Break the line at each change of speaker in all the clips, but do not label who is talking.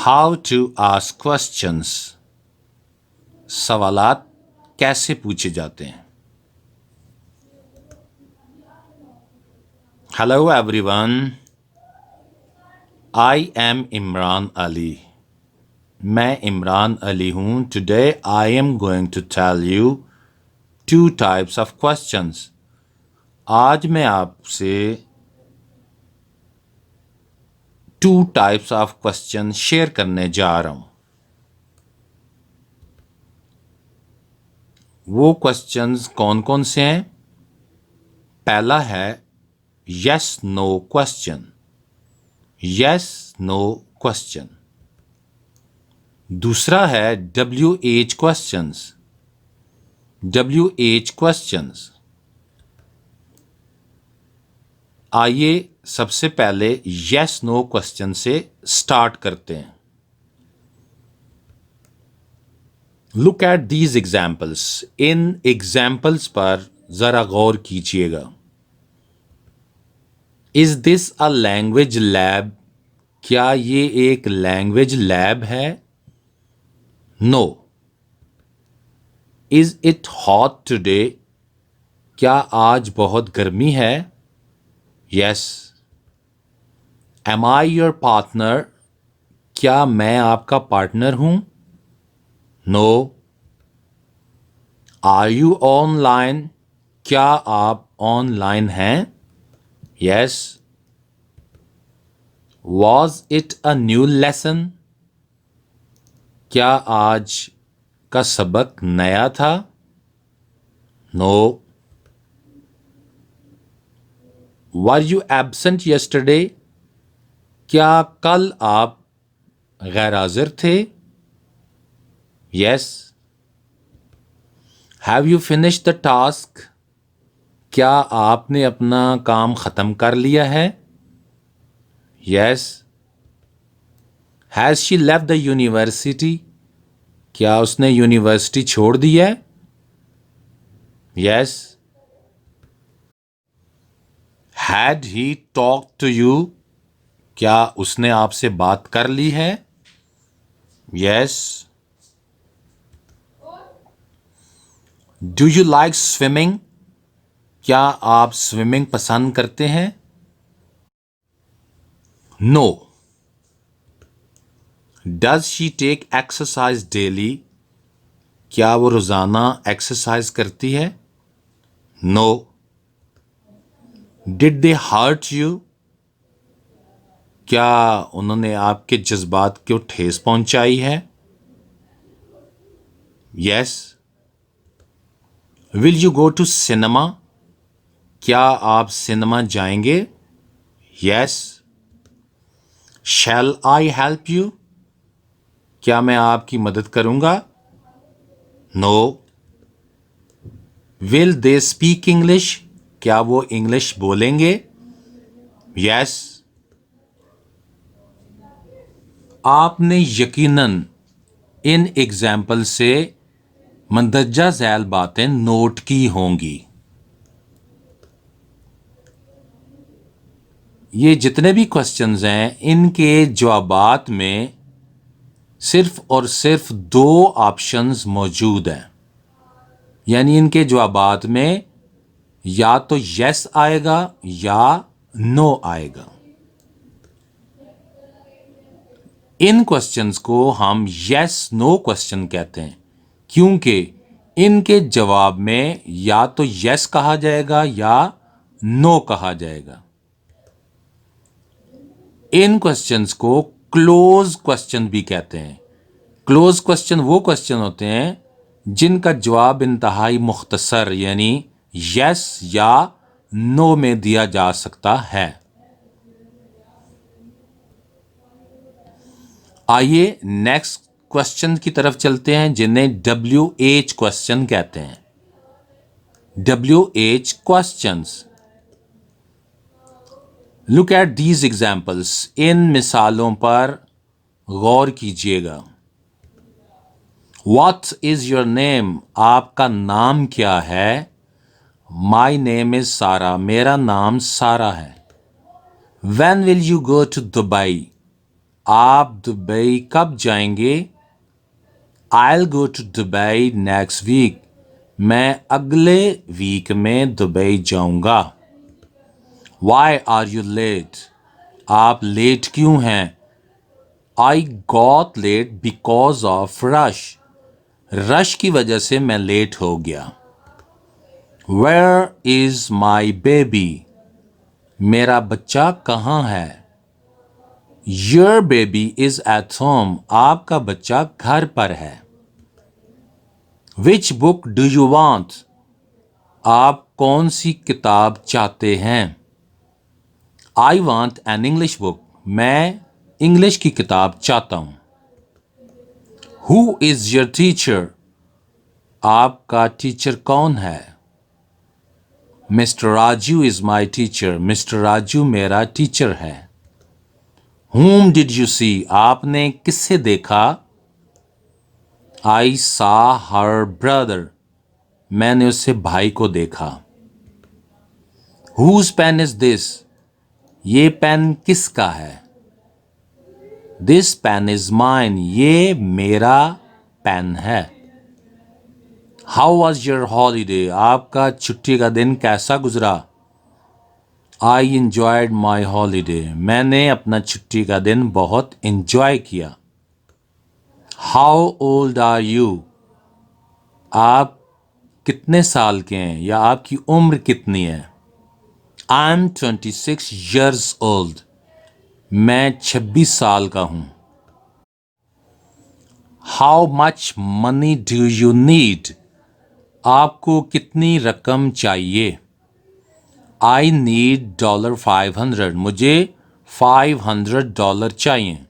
How to ask questions, सवालात कैसे पूछे जाते हैं। Hello everyone, I am Imran Ali. मैं इमरान अली हूँ। Today I am going to tell you 2 types of questions. आज मैं आपसे 2 टाइप्स ऑफ क्वेश्चन शेयर करने जा रहा हूँ। वो क्वेश्चंस कौन कौन से हैं? पहला है yes no question. Yes no question. दूसरा है WH क्वेश्चंस। WH questions. आइए सबसे पहले यस नो क्वेश्चन से स्टार्ट करते हैं। Look at these examples. इन एग्जाम्पल्स पर जरा गौर कीजिएगा। Is this a language lab? क्या ये एक लैंग्वेज लैब है? No. Is it hot today? क्या आज बहुत गर्मी है? Yes. Am I your partner? क्या मैं आपका पार्टनर हूं? नो। Are you online? क्या आप ऑनलाइन हैं? Yes. Was it a new lesson? क्या आज का सबक नया था? No. Were you absent yesterday? क्या कल आप गैर हाजिर थे? Yes. Have you finish the task? क्या आपने अपना काम खत्म कर लिया है? Yes. Has she left the university? क्या उसने यूनिवर्सिटी छोड़ दी है? Yes. Had he talk to you? क्या उसने आपसे बात कर ली है? Yes. Do you like swimming? क्या आप स्विमिंग पसंद करते हैं? No. Does she take exercise daily? क्या वो रोजाना एक्सरसाइज करती है? No. Did they hurt you? क्या उन्होंने आपके जज्बात को ठेस पहुंचाई है? Yes. Will you go to cinema? क्या आप सिनेमा जाएंगे? Yes. Shall I help you? क्या मैं आपकी मदद करूंगा? No. Will they speak English? क्या वो इंग्लिश बोलेंगे? यस। आपने यकीनन इन एग्जाम्पल से मंदरजा झैल बातें नोट की होंगी। ये जितने भी क्वेश्चंस हैं इनके जवाबात में सिर्फ और सिर्फ 2 ऑप्शंस मौजूद हैं। यानी इनके जवाबात में या तो यस आएगा या नो आएगा। इन क्वेश्चंस को हम यस नो क्वेश्चन कहते हैं क्योंकि इनके जवाब में या तो यस कहा जाएगा या नो कहा जाएगा। इन क्वेश्चंस को क्लोज क्वेश्चन भी कहते हैं। क्लोज क्वेश्चन वो क्वेश्चन होते हैं जिनका जवाब इंतहाई मुख्तसर यानी यस या नो में दिया जा सकता है। आइए नेक्स्ट क्वेश्चन की तरफ चलते हैं जिन्हें WH क्वेश्चन कहते हैं। WH questions. Look at these examples. इन मिसालों पर गौर कीजिएगा। What is your name? आपका नाम क्या है? My name is Sara. मेरा नाम सारा है। When will you go to Dubai? आप दुबई कब जाएंगे? I'll go to Dubai next week. मैं अगले वीक में दुबई जाऊंगा। Why are you late? आप लेट क्यों हैं? I got late because of rush. Rush की वजह से मैं लेट हो गया। Where is my baby? मेरा बच्चा कहाँ है? Your baby is at home. आपका बच्चा घर पर है। Which book do you want? आप कौन सी किताब चाहते हैं? I want an English book. मैं इंग्लिश की किताब चाहता हूँ। Who is your teacher? आपका टीचर कौन है? Mr. Raju is my teacher. Mr. Raju मेरा टीचर है। Whom did you see? आपने किससे देखा? I saw her brother. मैंने उससे भाई को देखा। Whose pen is this? ये पेन किसका है? This pen is mine. ये मेरा पेन है। How was your holiday? आपका छुट्टी का दिन कैसा गुजरा? I enjoyed my holiday. मैंने अपना छुट्टी का दिन बहुत enjoy किया। How old are you? आप कितने साल के हैं या आपकी उम्र कितनी है? I'm 26 years old. मैं 26 साल का हूँ। How much money do you need? आपको कितनी रकम चाहिए? I need $500. मुझे $500 चाहिए।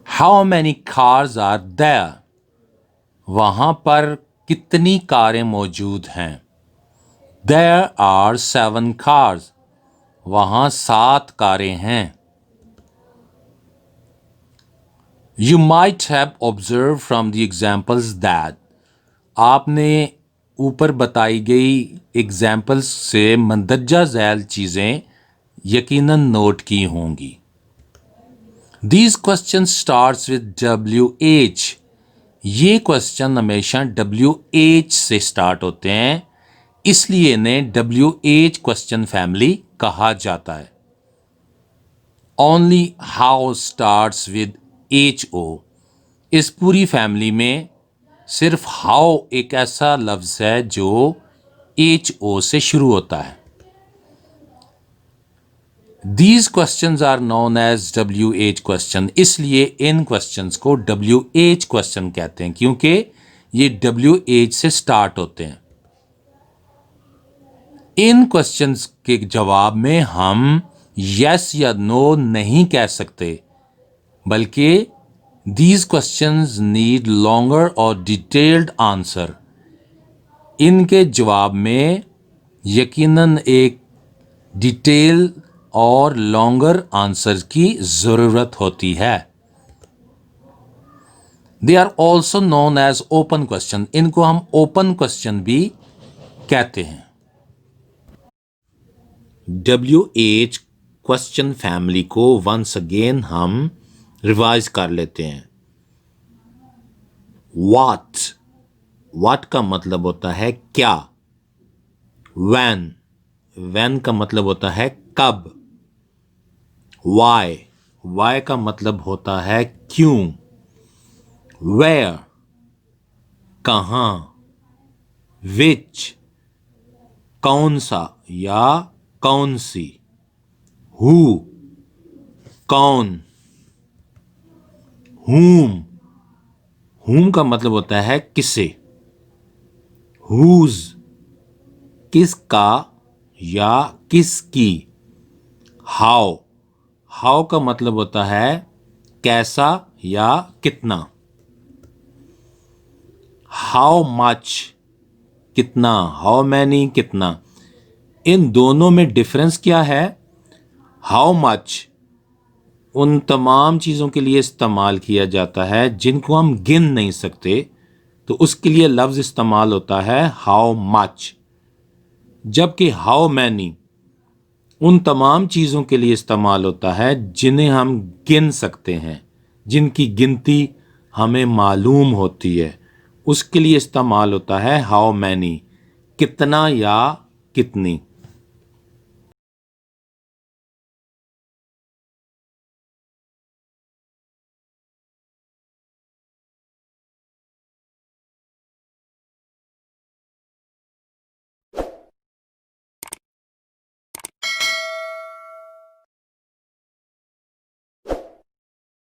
How many cars are there? वहाँ पर कितनी कारें मौजूद हैं? There are 7 cars. वहाँ 7 कारें हैं। You might have observed from the examples that आपने ऊपर बताई गई एग्जाम्पल्स से मंदरजा झैल चीज़ें यकीनन नोट की होंगी। These questions starts with WH. ये क्वेश्चन हमेशा WH से स्टार्ट होते हैं, इसलिए इन्हें WH क्वेश्चन फैमिली कहा जाता है। Only how starts with HO. इस पूरी फैमिली में सिर्फ हाउ एक ऐसा लफ्ज है जो HO से शुरू होता है। These questions are known as WH question. इसलिए इन क्वेश्चंस को WH क्वेश्चन कहते हैं क्योंकि ये WH से स्टार्ट होते हैं। इन क्वेश्चंस के जवाब में हम यस या नो नहीं कह सकते, बल्कि these questions need longer और detailed answer. इनके जवाब में यकीनन एक डिटेल और लॉन्गर आंसर की ज़रूरत होती है। They are also known as open question. इनको हम ओपन क्वेश्चन भी कहते हैं। WH क्वेश्चन फैमिली को वंस अगेन हम रिवाइज कर लेते हैं। What का मतलब होता है क्या। When का मतलब होता है कब। Why का मतलब होता है क्यों। Where कहाँ। Which कौन सा या कौन सी। Who कौन। Whom का मतलब होता है किसे। Whose किसका या किसकी। How का मतलब होता है कैसा या कितना। How much कितना। How many कितना। इन दोनों में डिफरेंस क्या है। How much उन तमाम चीज़ों के लिए इस्तेमाल किया जाता है जिनको हम गिन नहीं सकते, तो उसके लिए लफ्ज़ इस्तेमाल होता है how much। जबकि how many उन तमाम चीज़ों के लिए इस्तेमाल होता है जिन्हें हम गिन सकते हैं, जिनकी गिनती हमें मालूम होती है, उसके लिए इस्तेमाल होता है हाउ मैनी, कितना या कितनी।